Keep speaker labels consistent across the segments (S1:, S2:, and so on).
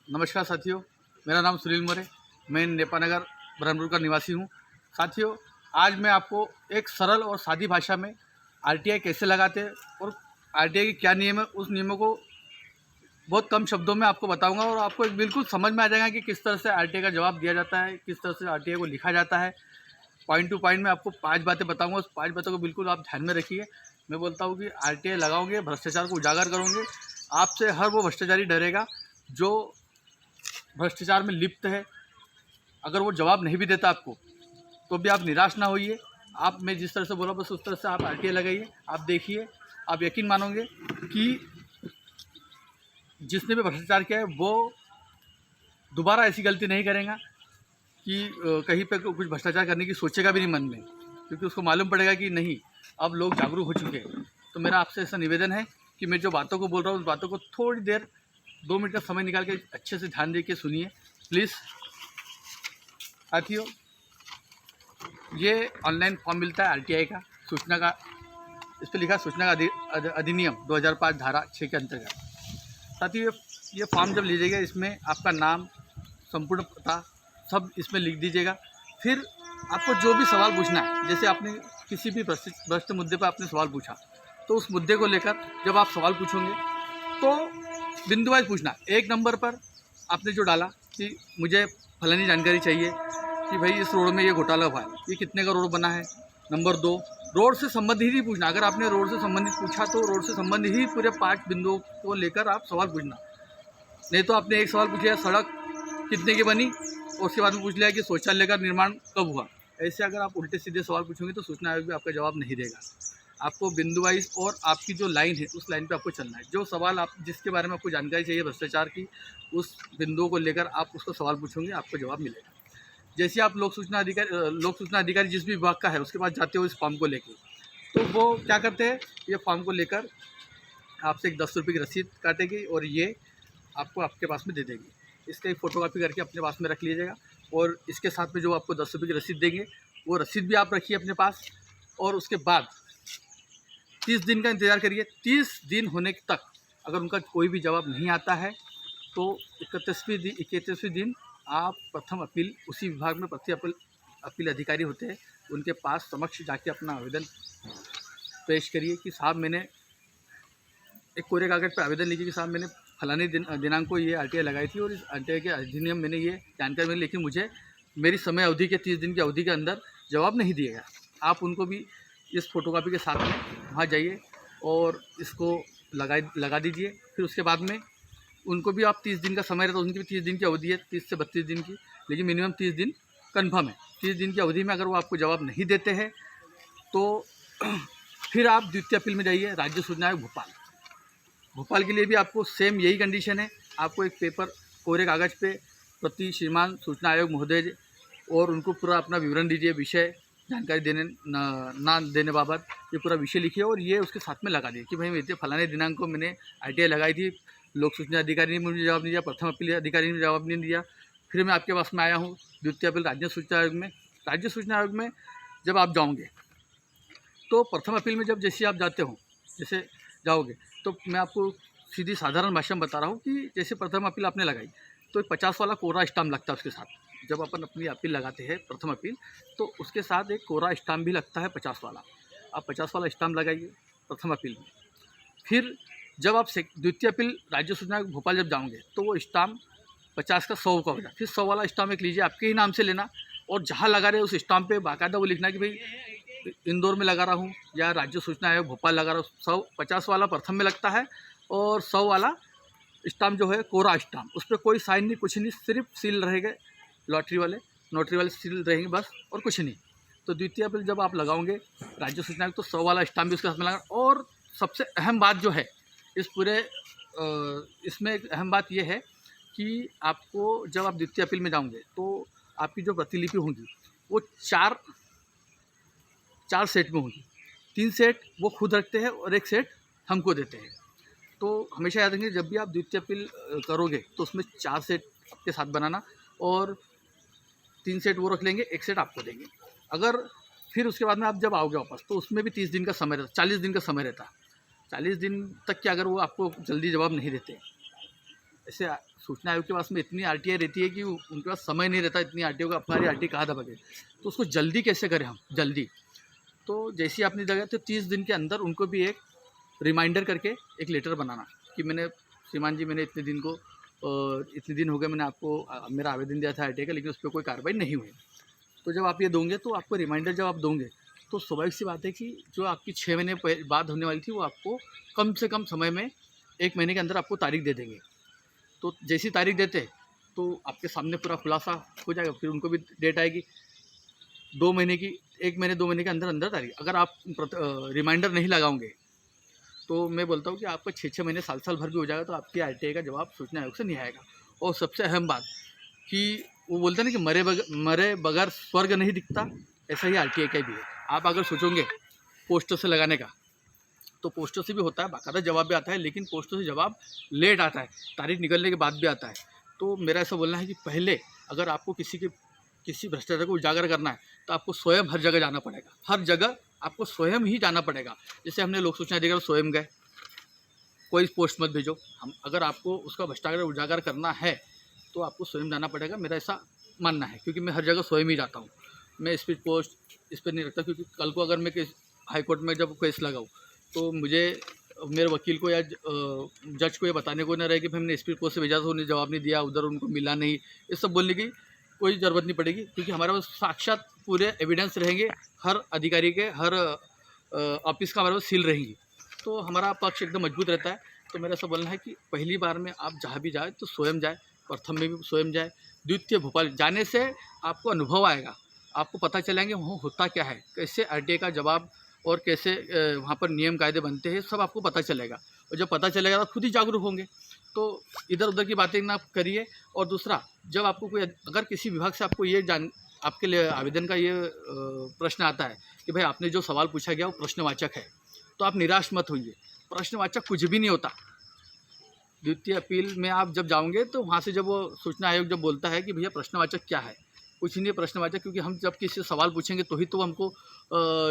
S1: नमस्कार साथियों, मेरा नाम सुनील मोरे, मैं नेपानगर ब्रह्मपुर का निवासी हूँ। साथियों, आज मैं आपको एक सरल और सादी भाषा में आरटीआई कैसे लगाते हैं और आरटीआई के क्या नियम है, उस नियमों को बहुत कम शब्दों में आपको बताऊंगा और आपको एक बिल्कुल समझ में आ जाएगा कि किस तरह से आरटीआई का जवाब दिया जाता है, किस तरह से आरटीआई को लिखा जाता है। पॉइंट टू पॉइंट मैं आपको 5 बातें बताऊँगा, उस 5 बातों को बिल्कुल आप ध्यान में रखिए। मैं बोलता हूँ कि आरटीआई लगाओगे, भ्रष्टाचार को उजागर करोगे, आपसे हर वो भ्रष्टाचारी डरेगा जो भ्रष्टाचार में लिप्त है। अगर वो जवाब नहीं भी देता आपको, तो भी आप निराश ना होइए। आप मैं जिस तरह से बोला बस उस तरह से आप आरटीआई लगाइए। आप देखिए, आप यकीन मानोगे कि जिसने भी भ्रष्टाचार किया है वो दोबारा ऐसी गलती नहीं करेगा कि कहीं पे कुछ भ्रष्टाचार करने की सोचेगा भी नहीं मन में, क्योंकि उसको मालूम पड़ेगा कि नहीं, अब लोग जागरूक हो चुके हैं। तो मेरा आपसे ऐसा निवेदन है कि मैं जो बातों को बोल रहा हूँ उस बातों को थोड़ी देर 2 मिनट का समय निकाल के अच्छे से ध्यान दे के सुनिए प्लीज़। साथियों, ये ऑनलाइन फॉर्म मिलता है आरटीआई का, सूचना का, इस पर लिखा सूचना का अधिनियम 2005 धारा 6 के अंतर्गत। साथियों, ये फॉर्म जब लीजिएगा इसमें आपका नाम, संपूर्ण पता सब इसमें लिख दीजिएगा। फिर आपको जो भी सवाल पूछना है, जैसे आपने किसी भी भ्रष्ट मुद्दे पर आपने सवाल पूछा, तो उस मुद्दे को लेकर जब आप सवाल पूछोगे तो बिंदुवाइज पूछना। 1 नंबर पर आपने जो डाला कि मुझे फलानी जानकारी चाहिए कि भाई इस रोड में ये घोटाला हुआ है, ये कितने का रोड बना है। नंबर 2, रोड से संबंधित ही पूछना। अगर आपने रोड से संबंधित पूछा तो रोड से संबंधित ही पूरे 5 बिंदुओं को लेकर आप सवाल पूछना। नहीं तो आपने एक सवाल पूछ लिया सड़क कितने की बनी और उसके बाद में पूछ लिया कि शौचालय का निर्माण कब हुआ। ऐसे अगर आप उल्टे सीधे सवाल पूछोगे तो सूचना आयोग भी आपका जवाब नहीं देगा। आपको बिंदु वाइज और आपकी जो लाइन है उस लाइन पे आपको चलना है। जो सवाल आप जिसके बारे में आपको जानकारी चाहिए भ्रष्टाचार की, उस बिंदुओं को लेकर आप उसको सवाल पूछोगे, आपको जवाब मिलेगा। जैसे आप लोक सूचना अधिकारी जिस भी विभाग का है उसके पास जाते हो इस फॉर्म को लेकर, तो वो क्या करते हैं, ये फॉर्म को लेकर आपसे एक 10 रुपये की रसीद काटेगी और ये आपको आपके पास में दे देगी। इसका एक फ़ोटोकॉपी करके अपने पास में रख लीजिएगा और इसके साथ में जो आपको 10 रुपये की रसीद देंगे वो रसीद भी आप रखिए अपने पास। और उसके बाद 30 दिन का इंतज़ार करिए। 30 दिन होने तक अगर उनका कोई भी जवाब नहीं आता है तो 31वें दिन आप प्रथम अपील, उसी विभाग में प्रथम अपील अधिकारी होते हैं, उनके पास समक्ष जाके अपना आवेदन पेश करिए कि साहब मैंने एक कोरे कागज़ पर आवेदन लिखिए कि साहब मैंने फलाने दिनांक को ये आरटीआई लगाई थी और इस आरटीआई के अधिनियम मैंने ये जानकारी मिली, लेकिन मुझे मेरी समय अवधि के 30 दिन की अवधि के अंदर जवाब नहीं दिया गया। आप उनको भी इस फोटोकॉपी के साथ में वहाँ जाइए और इसको लगा दीजिए। फिर उसके बाद में उनको भी आप 30 दिन का समय रहता है, उनकी भी 30 दिन की अवधि है, 30 से 32 दिन की, लेकिन मिनिमम 30 दिन कन्फर्म है। 30 दिन की अवधि में अगर वो आपको जवाब नहीं देते हैं तो फिर आप द्वितीय अपील में जाइए राज्य सूचना आयोग भोपाल। भोपाल के लिए भी आपको सेम यही कंडीशन है। आपको एक पेपर कोरे कागज़ पे प्रति श्रीमान सूचना आयोग महोदय और उनको पूरा अपना विवरण दीजिए, विषय जानकारी देने ना देने बाबत ये पूरा विषय लिखिए और ये उसके साथ में लगा दिए कि भाई मैं फलाने दिनांक को मैंने आरटीआई लगाई थी, लोक सूचना अधिकारी ने मुझे जवाब नहीं दिया, प्रथम अपील अधिकारी ने जवाब नहीं दिया, फिर मैं आपके पास में आया हूँ द्वितीय अपील राज्य सूचना आयोग में। राज्य सूचना आयोग में जब आप जाओगे तो प्रथम अपील में जैसे आप जाते हो, जैसे जाओगे तो मैं आपको सीधी साधारण भाषा में बता रहा हूँ कि जैसे प्रथम अपील आपने लगाई तो 50 वाला कोरा स्टाम्प लगता है उसके साथ। जब अपन अपनी अपील लगाते हैं प्रथम अपील तो उसके साथ एक कोरा स्टाम्प भी लगता है 50 वाला। आप 50 वाला स्टाम्प लगाइए प्रथम अपील में। फिर जब आप द्वितीय अपील राज्य सूचना भोपाल जब जाओगे तो वो स्टाम्प 50 का 100 का हो जाए। फिर 100 वाला स्टाम्प एक लीजिए, आपके ही नाम से लेना और जहाँ लगा रहे उस स्टाम्प पे बाकायदा वो लिखना कि भाई इंदौर में लगा रहा हूँ या राज्य सूचना आयोग भोपाल लगा रहा हूँ। 50 वाला प्रथम में लगता है और 100 वाला स्टाम्प जो है कोरा स्टाम्प, उस पर कोई साइन नहीं, कुछ नहीं, सिर्फ सील रहेंगे, नोटरी वाले सील रहेंगे बस और कुछ नहीं। तो द्वितीय अपील जब आप लगाओगे राज्य सूचना आयोग तो 100 वाला स्टाम्प भी उसके साथ में लगा। और सबसे अहम बात जो है इस पूरे इसमें एक अहम बात यह है कि आपको जब आप द्वितीय अपील में जाओगे तो आपकी जो प्रतिलिपि होंगी वो चार सेट में होगी। 3 सेट वो खुद रखते हैं और 1 सेट हमको देते हैं। तो हमेशा याद रखेंगे जब भी आप द्वितीय अपील करोगे तो उसमें 4 सेट आपके साथ बनाना और 3 सेट वो रख लेंगे, 1 सेट आपको देंगे। अगर फिर उसके बाद में आप जब आओगे वापस तो उसमें भी 30 दिन का समय रहता, 40 दिन का समय रहता। 40 दिन तक कि अगर वो आपको जल्दी जवाब नहीं देते ऐसे सूचना आयोग के पास में इतनी आरटीआई रहती है कि उनके पास समय नहीं रहता इतनी आरटीओ का हमारी आरटीआई कहाँ दबा के, तो उसको जल्दी कैसे करें हम जल्दी। तो जैसे आपने जगह तो 30 दिन के अंदर उनको भी एक रिमाइंडर करके एक लेटर बनाना कि मैंने श्रीमान जी मैंने इतने दिन को इतने दिन हो गए मैंने आपको मेरा आवेदन दिया था आरटीआई का, लेकिन उस पर कोई कार्रवाई नहीं हुई। तो जब आप ये दोगे तो आपको रिमाइंडर जब आप दोगे तो स्वाभाविक सी बात है कि जो आपकी 6 महीने बाद होने वाली थी वो आपको कम से कम समय में 1 महीने के अंदर आपको तारीख दे देंगे। तो जैसी तारीख देते तो आपके सामने पूरा खुलासा हो जाएगा, फिर उनको भी डेट आएगी 2 महीने की, 1 महीने 2 महीने के अंदर अंदर तारीख। अगर आप रिमाइंडर नहीं लगाओगे तो मैं बोलता हूँ कि आपका 6-6 महीने साल भर भी हो जाएगा तो आपकी आरटीआई का जवाब सूचना आयोग से नहीं आएगा। और सबसे अहम बात कि वो बोलते हैं ना कि मरे बगैर स्वर्ग नहीं दिखता, ऐसा ही आरटीआई का भी है। आप अगर सोचोगे पोस्टर से लगाने का तो पोस्टर से भी होता है, बाकायदा जवाब भी आता है, लेकिन पोस्टर से जवाब लेट आता है, तारीख निकलने के बाद भी आता है। तो मेरा ऐसा बोलना है कि पहले अगर आपको किसी भ्रष्टाचार को उजागर करना है तो आपको स्वयं हर जगह जाना पड़ेगा, हर जगह आपको स्वयं ही जाना पड़ेगा। जैसे हमने लोक सूचना अधिकारी स्वयं गए, कोई पोस्ट मत भेजो, हम अगर आपको उसका भ्रष्टाचार उजागर करना है तो आपको स्वयं जाना पड़ेगा, मेरा ऐसा मानना है। क्योंकि मैं हर जगह स्वयं ही जाता हूँ, मैं स्पीड पोस्ट इस पर नहीं रखता, क्योंकि कल को अगर मैं हाई कोर्ट में जब केस लगाऊँ तो मुझे मेरे वकील को या जज को ये बताने को ना रहे कि भाई हमने स्पीड पोस्ट से भेजा था, उन्हें जवाब नहीं दिया, उधर उनको मिला नहीं, ये सब बोलने की कोई ज़रूरत नहीं पड़ेगी। क्योंकि हमारे पास साक्षात पूरे एविडेंस रहेंगे, हर अधिकारी के हर ऑफिस का हमारे पास सील रहेंगी, तो हमारा पक्ष एकदम मजबूत रहता है। तो मेरा ऐसा बोलना है कि पहली बार में आप जहाँ भी जाए तो स्वयं जाए, प्रथम में भी स्वयं जाए, द्वितीय भोपाल जाने से आपको अनुभव आएगा, आपको पता चलेंगे वहाँ होता क्या है, कैसे आरटीआई का जवाब और कैसे वहाँ पर नियम कायदे बनते हैं, सब आपको पता चलेगा। और जब पता चलेगा तो खुद ही जागरूक होंगे। तो इधर उधर की बातें ना करिए। और दूसरा, जब आपको कोई अगर किसी विभाग से आपको ये आपके लिए आवेदन का ये प्रश्न आता है कि भाई आपने जो सवाल पूछा गया वो प्रश्नवाचक है, तो आप निराश मत होइए, प्रश्नवाचक कुछ भी नहीं होता। द्वितीय अपील में आप जब जाओगे तो वहाँ से जब वो सूचना आयोग जब बोलता है कि भैया प्रश्नवाचक क्या है, कुछ नहीं है प्रश्नवाचक, क्योंकि हम जब किसी से सवाल पूछेंगे तो ही तो हमको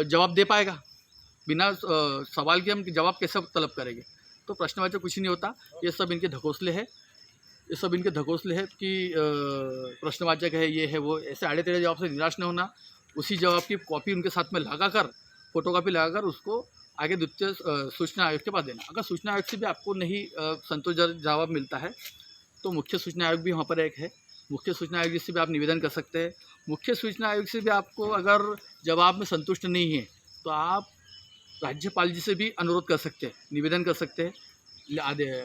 S1: जवाब दे पाएगा, बिना सवाल के हम जवाब कैसे तलब करेंगे। तो प्रश्नवाचक कुछ नहीं होता, ये सब इनके धकोसले है, ये सब इनके धकोसले है कि प्रश्नवाचक है, ये है वो, ऐसे आड़े टेढ़े जवाब से निराश न होना। उसी जवाब की कॉपी उनके साथ में लगाकर, फोटोकॉपी लगाकर उसको आगे द्वितीय सूचना आयोग के पास देना। अगर सूचना आयोग से भी आपको नहीं संतोषजनक जवाब मिलता है तो मुख्य सूचना आयोग भी वहाँ पर एक है, मुख्य सूचना आयोग से भी आप निवेदन कर सकते हैं। मुख्य सूचना आयोग से भी आपको अगर जवाब में संतुष्ट नहीं है तो आप राज्यपाल जी से भी अनुरोध कर सकते हैं, निवेदन कर सकते हैं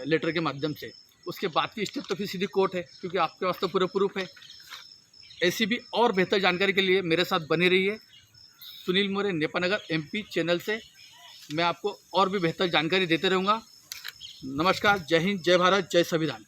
S1: लेटर के माध्यम से। उसके बाद की स्टेप तो फिर सीधी कोर्ट है, क्योंकि आपके पास तो पूरे प्रूफ है। ऐसी भी और बेहतर जानकारी के लिए मेरे साथ बने रहिए। सुनील मोरे, नेपानगर MP चैनल से मैं आपको और भी बेहतर जानकारी देते रहूँगा। नमस्कार, जय हिंद, जय भारत, जय संविधान।